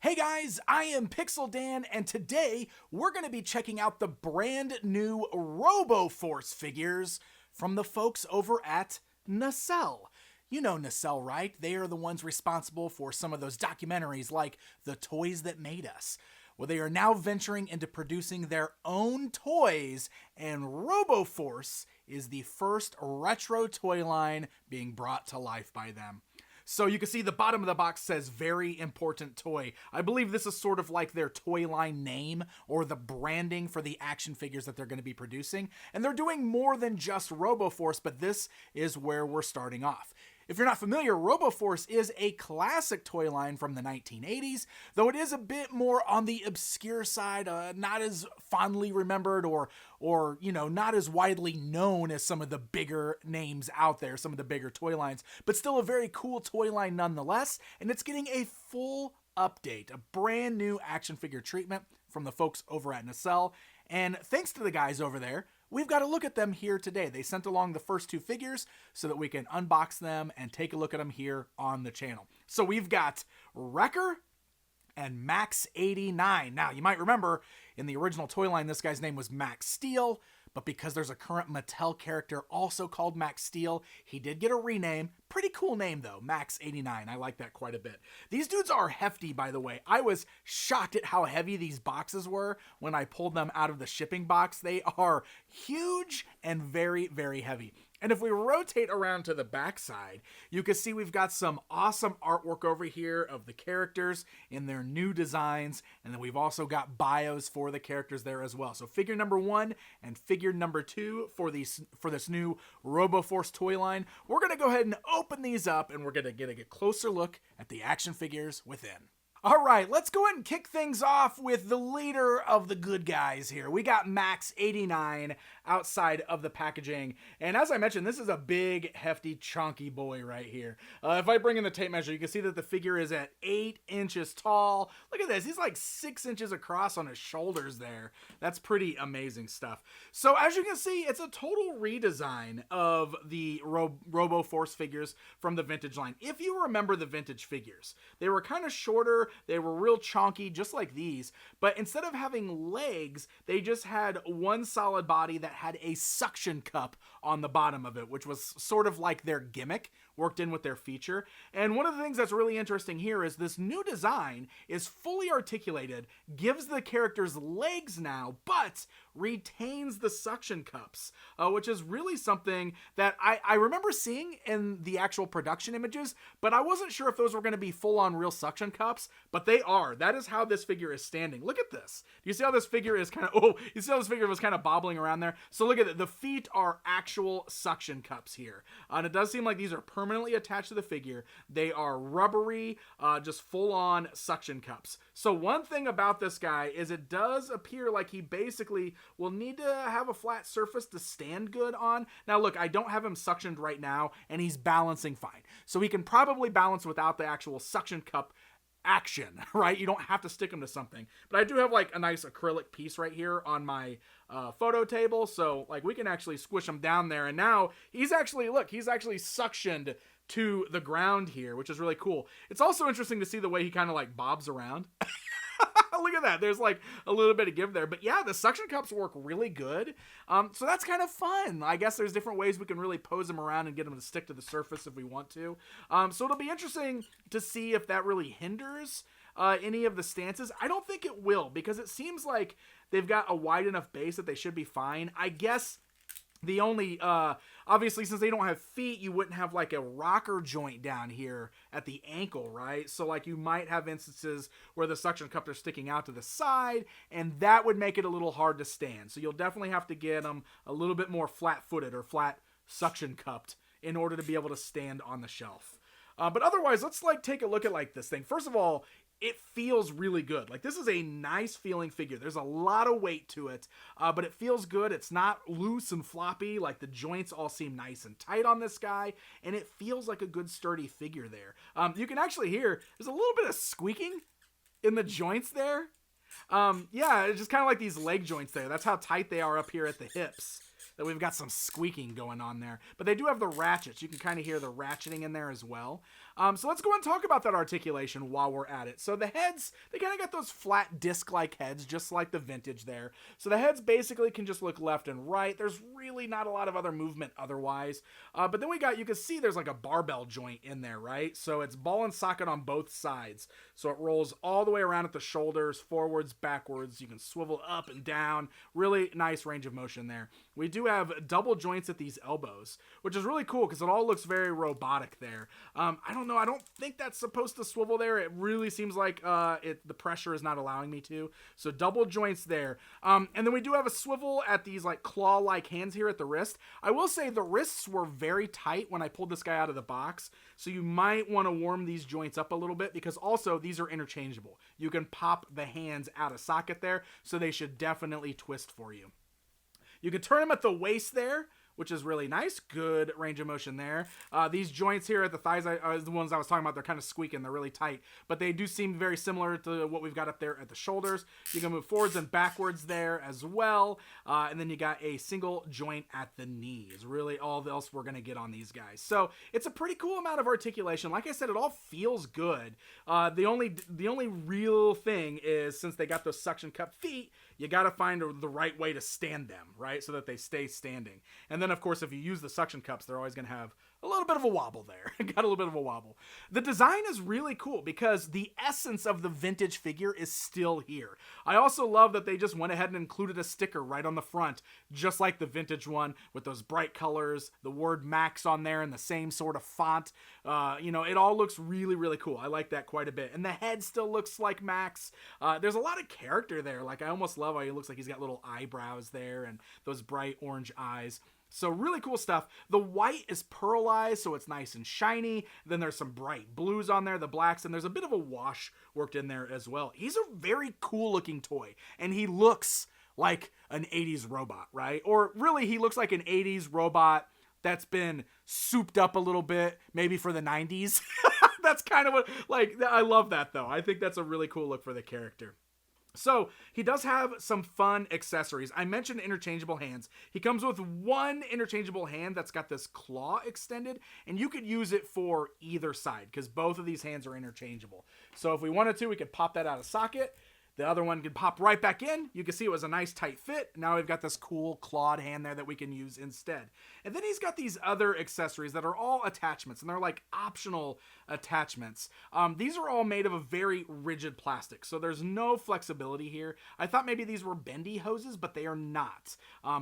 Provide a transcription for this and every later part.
Hey guys, I am Pixel Dan, and today we're going to be checking out the brand new Robo Force figures from the folks over at Nacelle. You know Nacelle, right? They are the ones responsible for some of those documentaries like The Toys That Made Us. Well, they are now venturing into producing their own toys, and Robo Force is the first retro toy line being brought to life by them. So you can see the bottom of the box says very important toy. I believe this is sort of like their toy line name or the branding for the action figures that they're going to be producing. And they're doing more than just RoboForce, but this is where we're starting off. If you're not familiar, RoboForce is a classic toy line from the 1980s, though it is a bit more on the obscure side, not as fondly remembered or not as widely known as some of the bigger names out there, some of the bigger toy lines, but still a very cool toy line nonetheless, and it's getting a full update, a brand new action figure treatment from the folks over at Nacelle, and thanks to the guys over there, we've got a look at them here today. They sent along the first two figures so that we can unbox them and take a look at them here on the channel. So we've got Wrecker and Max 89. Now, you might remember in the original toy line, this guy's name was Max Steel, but because there's a current Mattel character also called Max Steel, he did get a rename. Pretty cool name though, Max 89. I like that quite a bit. These dudes are hefty, by the way. I was shocked at how heavy these boxes were when I pulled them out of the shipping box. They are huge and very, very heavy. And if we rotate around to the backside, you can see we've got some awesome artwork over here of the characters in their new designs. And then we've also got bios for the characters there as well. So figure number 1 and figure number 2 for this new Robo Force toy line. We're going to go ahead and open these up and we're going to get a closer look at the action figures within. All right, let's go ahead and kick things off with the leader of the good guys here. We got Max 89 outside of the packaging. And as I mentioned, this is a big, hefty, chunky boy right here. If I bring in the tape measure, you can see that the figure is at 8 inches tall. Look at this. He's like 6 inches across on his shoulders there. That's pretty amazing stuff. So as you can see, it's a total redesign of the Robo Force figures from the vintage line. If you remember the vintage figures, they were kind of shorter. They were real chonky, just like these, but instead of having legs, they just had one solid body that had a suction cup on the bottom of it, which was sort of like their gimmick, worked in with their feature. And one of the things that's really interesting here is this new design is fully articulated, gives the characters legs now, but retains the suction cups, which is really something that I remember seeing in the actual production images, but I wasn't sure if those were going to be full-on real suction cups, but they are. That is how this figure is standing. Look at this. Do you see how this figure is you see how this figure was kind of bobbling around there? So look at it. The feet are actual suction cups here. And it does seem like these are permanently attached to the figure. They are rubbery, just full-on suction cups. So one thing about this guy is it does appear like he basically will need to have a flat surface to stand good on. Now look, I don't have him suctioned right now, and he's balancing fine. So he can probably balance without the actual suction cup action, right? You don't have to stick them to something. But I do have like a nice acrylic piece right here on my photo table, so like we can actually squish him down there, and now he's actually suctioned to the ground here, which is really cool. It's also interesting to see the way he kind of like bobs around. Look at that. There's like a little bit of give there. But yeah, the suction cups work really good. So that's kind of fun. I guess there's different ways we can really pose them around and get them to stick to the surface if we want to. So it'll be interesting to see if that really hinders any of the stances. I don't think it will, because it seems like they've got a wide enough base that they should be fine. I guess the only, obviously, since they don't have feet, you wouldn't have like a rocker joint down here at the ankle, right? So like you might have instances where the suction cups are sticking out to the side, and that would make it a little hard to stand. So you'll definitely have to get them a little bit more flat-footed or flat suction cupped in order to be able to stand on the shelf. But otherwise, let's like take a look at like this thing. First of all, it feels really good. Like, this is a nice feeling figure. There's a lot of weight to it, but it feels good. It's not loose and floppy. Like, the joints all seem nice and tight on this guy, and it feels like a good sturdy figure there. You can actually hear there's a little bit of squeaking in the joints there. Yeah, it's just kind of like these leg joints there. That's how tight they are up here at the hips. that we've got some squeaking going on there. But they do have the ratchets. You can kind of hear the ratcheting in there as well. So let's go and talk about that articulation while we're at it. So the heads, they kind of got those flat disc-like heads, just like the vintage there. So the heads basically can just look left and right. There's really not a lot of other movement otherwise. But then you can see there's like a barbell joint in there, right? So it's ball and socket on both sides. So it rolls all the way around at the shoulders, forwards, backwards. You can swivel up and down. Really nice range of motion there. We do have double joints at these elbows, which is really cool because it all looks very robotic there. I don't know. I don't think that's supposed to swivel there. It really seems like the pressure is not allowing me to. So double joints there. And then we do have a swivel at these like claw-like hands here at the wrist. I will say the wrists were very tight when I pulled this guy out of the box. So you might want to warm these joints up a little bit because also these are interchangeable. You can pop the hands out of socket there, so they should definitely twist for you. You can turn them at the waist there, which is really nice. Good range of motion there. These joints here at the thighs are the ones I was talking about. They're kind of squeaking. They're really tight, but they do seem very similar to what we've got up there at the shoulders. You can move forwards and backwards there as well. And then you got a single joint at the knees. Really all else we're going to get on these guys. So it's a pretty cool amount of articulation. Like I said, it all feels good. The only real thing is, since they got those suction cup feet, you got to find the right way to stand them, right? So that they stay standing. And then, of course, if you use the suction cups, they're always going to have a little bit of a wobble there. Got a little bit of a wobble. The design is really cool because the essence of the vintage figure is still here. I also love that they just went ahead and included a sticker right on the front, just like the vintage one, with those bright colors, the word Maxx on there, and the same sort of font. It all looks really, really cool. I like that quite a bit. And the head still looks like Maxx. There's a lot of character there. Like, I almost love how he looks like he's got little eyebrows there and those bright orange eyes. So really cool stuff. The white is pearlized, so it's nice and shiny. Then there's some bright blues on there, the blacks, and there's a bit of a wash worked in there as well. He's a very cool looking toy, and he looks like an 80s robot, right? Or really, he looks like an 80s robot that's been souped up a little bit, maybe for the 90s. That's kind of what, I love that though. I think that's a really cool look for the character. So he does have some fun accessories. I mentioned interchangeable hands. He comes with one interchangeable hand that's got this claw extended, and you could use it for either side because both of these hands are interchangeable. So if we wanted to, we could pop that out of socket. The other one could pop right back in. You can see it was a nice tight fit. Now we've got this cool clawed hand there that we can use instead. And then he's got these other accessories that are all attachments, and they're like optional attachments. These are all made of a very rigid plastic, so there's no flexibility here. I thought maybe these were bendy hoses, but they are not.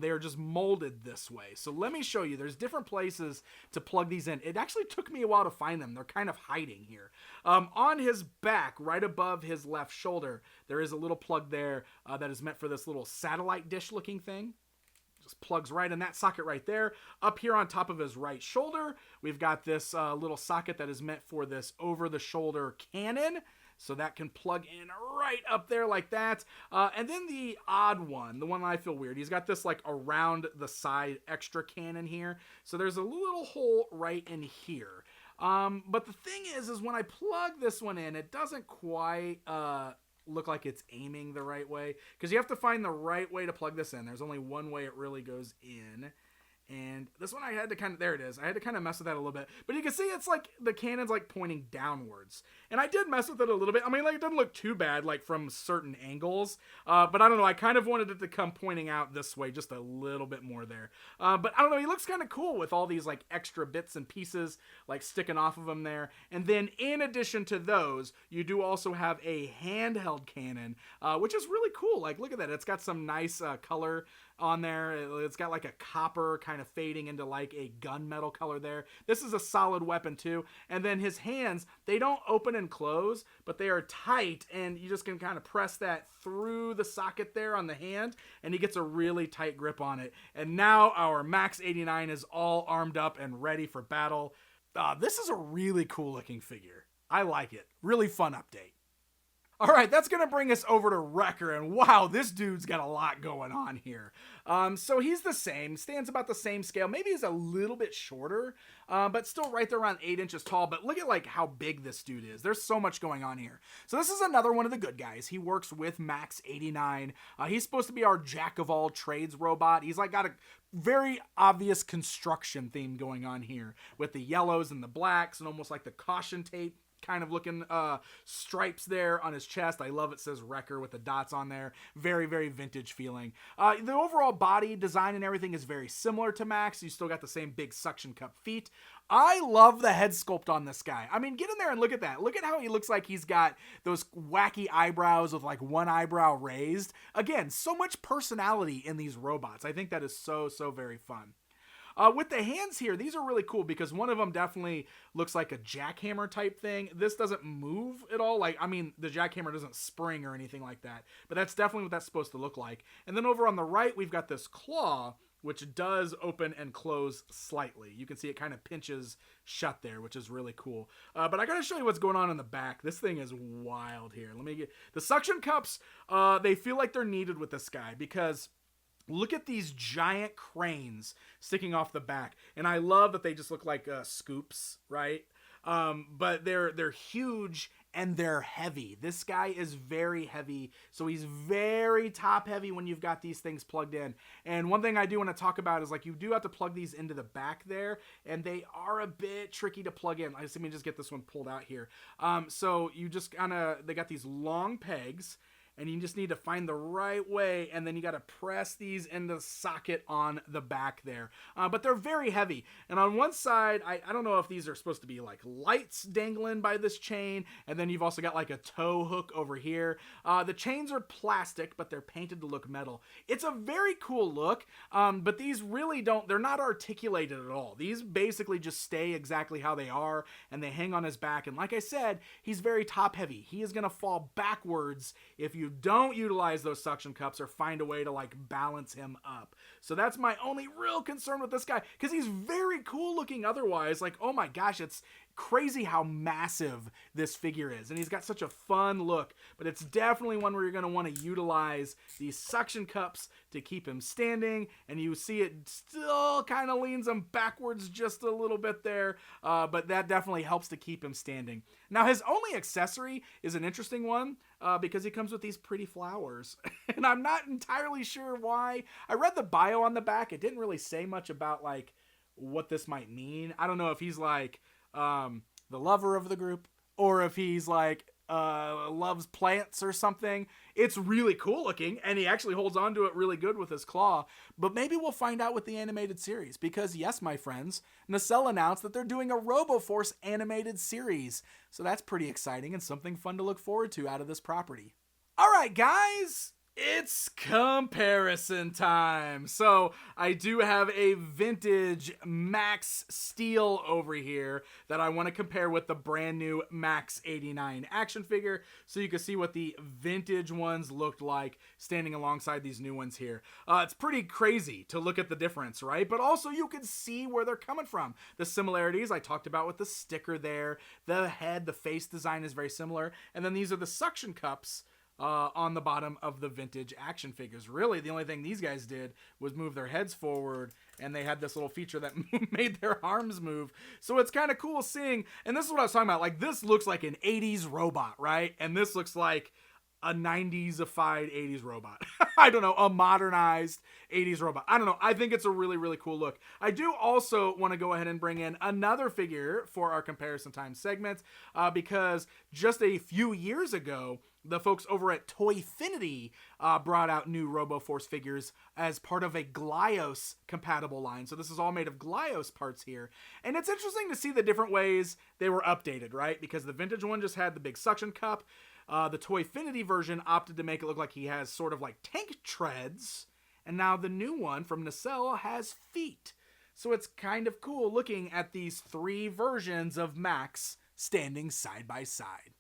They are just molded this way. So let me show you. There's different places to plug these in. It actually took me a while to find them. They're kind of hiding here. On his back, right above his left shoulder, there is a little plug there that is meant for this little satellite dish looking thing. Just plugs right in that socket right there. Up here on top of his right shoulder, we've got this little socket that is meant for this over the shoulder cannon. So that can plug in right up there like that. And then the odd one, the one I feel weird, he's got this like around the side extra cannon here. So there's a little hole right in here. But the thing is when I plug this one in, it doesn't quite look like it's aiming the right way, because you have to find the right way to plug this in. There's only one way it really goes in. And this one I had to kind of, there it is. I had to kind of mess with that a little bit. But you can see it's like the cannon's like pointing downwards. And I did mess with it a little bit. I mean, like, it doesn't look too bad, like from certain angles. But I don't know. I kind of wanted it to come pointing out this way just a little bit more there. But I don't know. He looks kind of cool with all these like extra bits and pieces like sticking off of him there. And then in addition to those, you do also have a handheld cannon, which is really cool. Like, look at that. It's got some nice color on there. It's got like a copper kind of fading into like a gunmetal color there. This is a solid weapon too. And then his hands, they don't open and close, but they are tight, and you just can kind of press that through the socket there on the hand, and he gets a really tight grip on it. And now our Maxx 89 is all armed up and ready for battle. This is a really cool looking figure. I like it. Really fun update. All right, that's going to bring us over to Wrecker, and wow, this dude's got a lot going on here. So he's the same, stands about the same scale. Maybe he's a little bit shorter, but still right there around 8 inches tall. But look at like how big this dude is. There's so much going on here. So this is another one of the good guys. He works with Maxx 89. He's supposed to be our jack of all trades robot. He's like got a very obvious construction theme going on here with the yellows and the blacks and almost like the caution tape kind of looking stripes there on his chest. I love it says Wrecker with the dots on there. Very, very vintage feeling. The overall body design and everything is very similar to Maxx. You still got the same big suction cup feet. I love the head sculpt on this guy. I mean, get in there and look at that. Look at how he looks like he's got those wacky eyebrows with like one eyebrow raised. Again, so much personality in these robots. I think that is so, so very fun. With the hands here, these are really cool because one of them definitely looks like a jackhammer type thing. This doesn't move at all. Like, I mean, the jackhammer doesn't spring or anything like that, but that's definitely what that's supposed to look like. And then over on the right, we've got this claw, which does open and close slightly. You can see it kind of pinches shut there, which is really cool. But I gotta show you what's going on in the back. This thing is wild here. Let me get the suction cups. They feel like they're needed with this guy because look at these giant cranes sticking off the back. And I love that they just look like scoops, right? But they're huge and they're heavy. This guy is very heavy. So he's very top heavy when you've got these things plugged in. And one thing I do want to talk about is like you do have to plug these into the back there. And they are a bit tricky to plug in. Let me just get this one pulled out here. So you just they got these long pegs. And you just need to find the right way, and then you got to press these into the socket on the back there. But they're very heavy. And on one side, I don't know if these are supposed to be like lights dangling by this chain, and then you've also got like a tow hook over here. The chains are plastic, but they're painted to look metal. It's a very cool look, but these really they're not articulated at all. These basically just stay exactly how they are, and they hang on his back. And like I said, he's very top heavy. He is going to fall backwards if you don't utilize those suction cups or find a way to like balance him up. So that's my only real concern with this guy, because he's very cool looking otherwise. Like, oh my gosh, it's crazy how massive this figure is, and he's got such a fun look. But it's definitely one where you're going to want to utilize these suction cups to keep him standing, and you see it still kind of leans him backwards just a little bit there, but that definitely helps to keep him standing. Now his only accessory is an interesting one, because he comes with these pretty flowers, and I'm not entirely sure why. I read the bio on the back. It didn't really say much about like what this might mean. I don't know if he's like the lover of the group, or if he's like loves plants or something. It's really cool looking, and he actually holds on to it really good with his claw. But maybe we'll find out with the animated series, because yes, my friends, Nacelle announced that they're doing a Robo Force animated series. So that's pretty exciting and something fun to look forward to out of this property. All right, guys, it's comparison time. So I do have a vintage Maxx Steel over here that I want to compare with the brand new Maxx 89 action figure, so you can see what the vintage ones looked like standing alongside these new ones here. It's pretty crazy to look at the difference, right? But also you can see where they're coming from. The similarities I talked about with the sticker there, the head, the face design is very similar. And then these are the suction cups on the bottom of the vintage action figures. Really, the only thing these guys did was move their heads forward, and they had this little feature that made their arms move. So it's kind of cool seeing, and this is what I was talking about, like this looks like an 80s robot, right? And this looks like a 90s-ified 80s robot. I don't know, a modernized 80s robot. I don't know. I think it's a really, really cool look. I do also want to go ahead and bring in another figure for our comparison time segment, because just a few years ago, the folks over at Toyfinity brought out new Robo Force figures as part of a Glyos compatible line. So this is all made of Glyos parts here. And it's interesting to see the different ways they were updated, right? Because the vintage one just had the big suction cup. The Toyfinity version opted to make it look like he has sort of like tank treads. And now the new one from Nacelle has feet. So it's kind of cool looking at these three versions of Maxx standing side by side.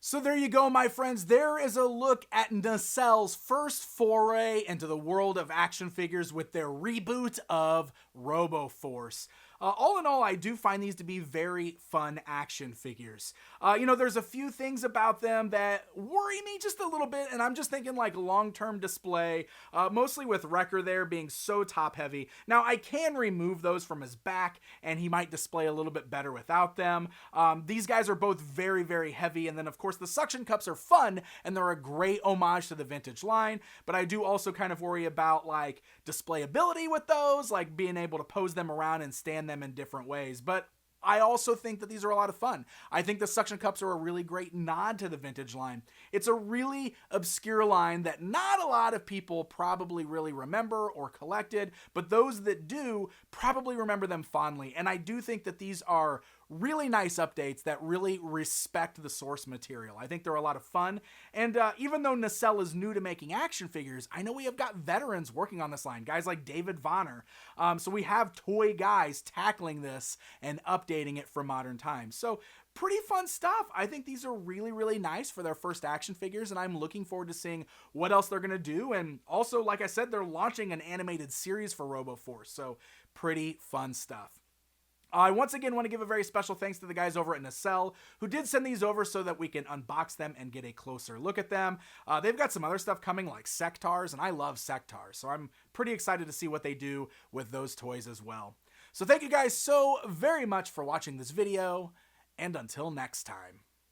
So there you go, my friends. There is a look at Nacelle's first foray into the world of action figures with their reboot of Robo Force. All in all, I do find these to be very fun action figures. There's a few things about them that worry me just a little bit, and I'm just thinking like long-term display, mostly with Wrecker there being so top-heavy. Now, I can remove those from his back, and he might display a little bit better without them. These guys are both very, very heavy, and then, of course, the suction cups are fun, and they're a great homage to the vintage line, but I do also kind of worry about, like, displayability with those, like being able to pose them around and stand them in different ways. But I also think that these are a lot of fun. I think the suction cups are a really great nod to the vintage line. It's a really obscure line that not a lot of people probably really remember or collected, but those that do probably remember them fondly. And I do think that these are really nice updates that really respect the source material. I think they're a lot of fun. And even though Nacelle is new to making action figures, I know we have got veterans working on this line, guys like David Vonner. So we have toy guys tackling this and updating it for modern times. So pretty fun stuff. I think these are really, really nice for their first action figures, and I'm looking forward to seeing what else they're going to do. And also, like I said, they're launching an animated series for Robo Force, so pretty fun stuff. I once again want to give a very special thanks to the guys over at Nacelle who did send these over so that we can unbox them and get a closer look at them. They've got some other stuff coming like Sectars, and I love Sectars, so I'm pretty excited to see what they do with those toys as well. So thank you guys so very much for watching this video, and until next time.